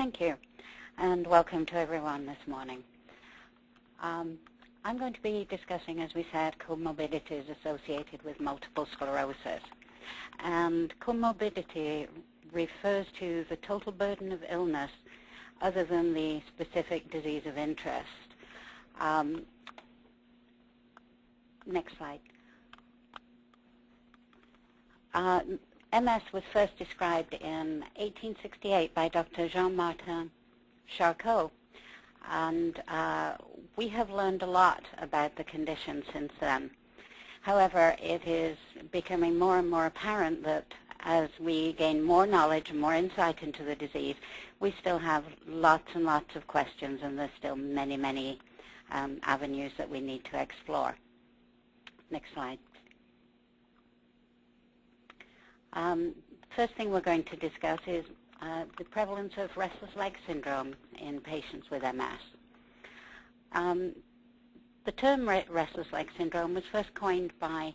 Thank you, and welcome to everyone this morning. I'm going to be discussing, as we said, comorbidities associated with multiple sclerosis. And comorbidity refers to the total burden of illness other than the specific disease of interest. Next slide. MS was first described in 1868 by Dr. Jean-Martin Charcot, and we have learned a lot about the condition since then. However, it is becoming more and more apparent that as we gain more knowledge and more insight into the disease, we still have lots and lots of questions, and there's still many, many avenues that we need to explore. Next slide. First thing we're going to discuss is the prevalence of restless leg syndrome in patients with MS. The term restless leg syndrome was first coined by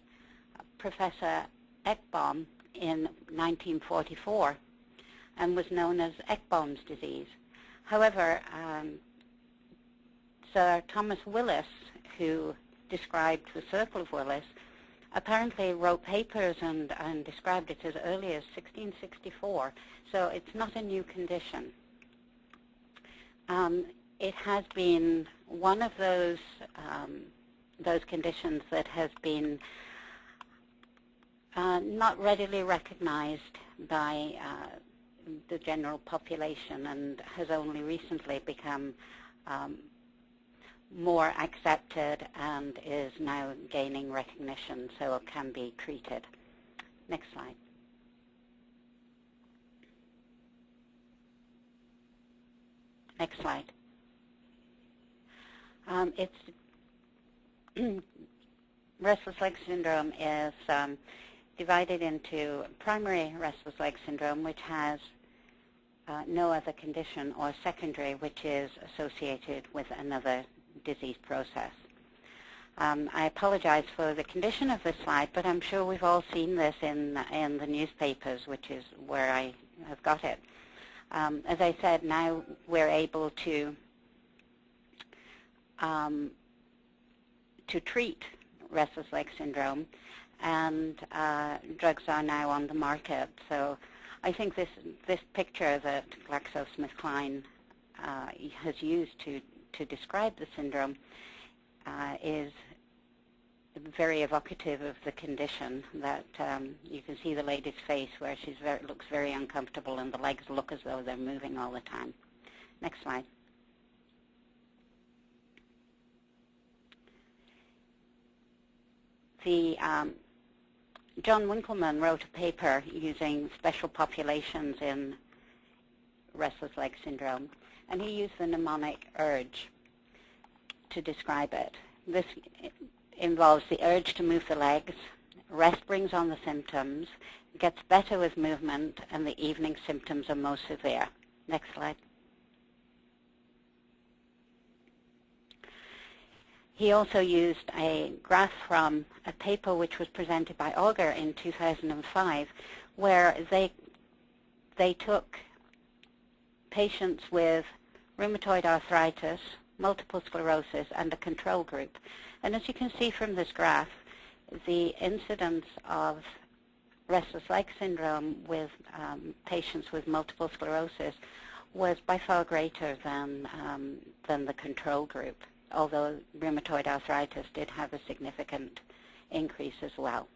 Professor Ekbom in 1944 and was known as Ekbom's disease. However, Sir Thomas Willis, who described the circle of Willis, apparently wrote papers and described it as early as 1664, so it's not a new condition. It has been one of those conditions that has been not readily recognized by the general population and has only recently become more accepted and is now gaining recognition, so it can be treated. Next slide. Next slide. Restless leg syndrome is divided into primary restless leg syndrome, which has no other condition, or secondary, which is associated with another disease process. I apologize for the condition of this slide, but I'm sure we've all seen this in the newspapers, which is where I have got it. As I said, now we're able to treat restless leg syndrome, and drugs are now on the market. So I think this picture that GlaxoSmithKline has used to describe the syndrome is very evocative of the condition. That you can see the lady's face where she looks very uncomfortable, and the legs look as though they're moving all the time. Next slide. John Winkelman wrote a paper using special populations in restless leg syndrome, and he used the mnemonic urge to describe it. This involves the urge to move the legs, rest brings on the symptoms, gets better with movement, and the evening symptoms are most severe. Next slide. He also used a graph from a paper which was presented by Auger in 2005, where they took patients with rheumatoid arthritis, multiple sclerosis, and a control group. And as you can see from this graph, the incidence of restless leg syndrome with patients with multiple sclerosis was by far greater than the control group, although rheumatoid arthritis did have a significant increase as well.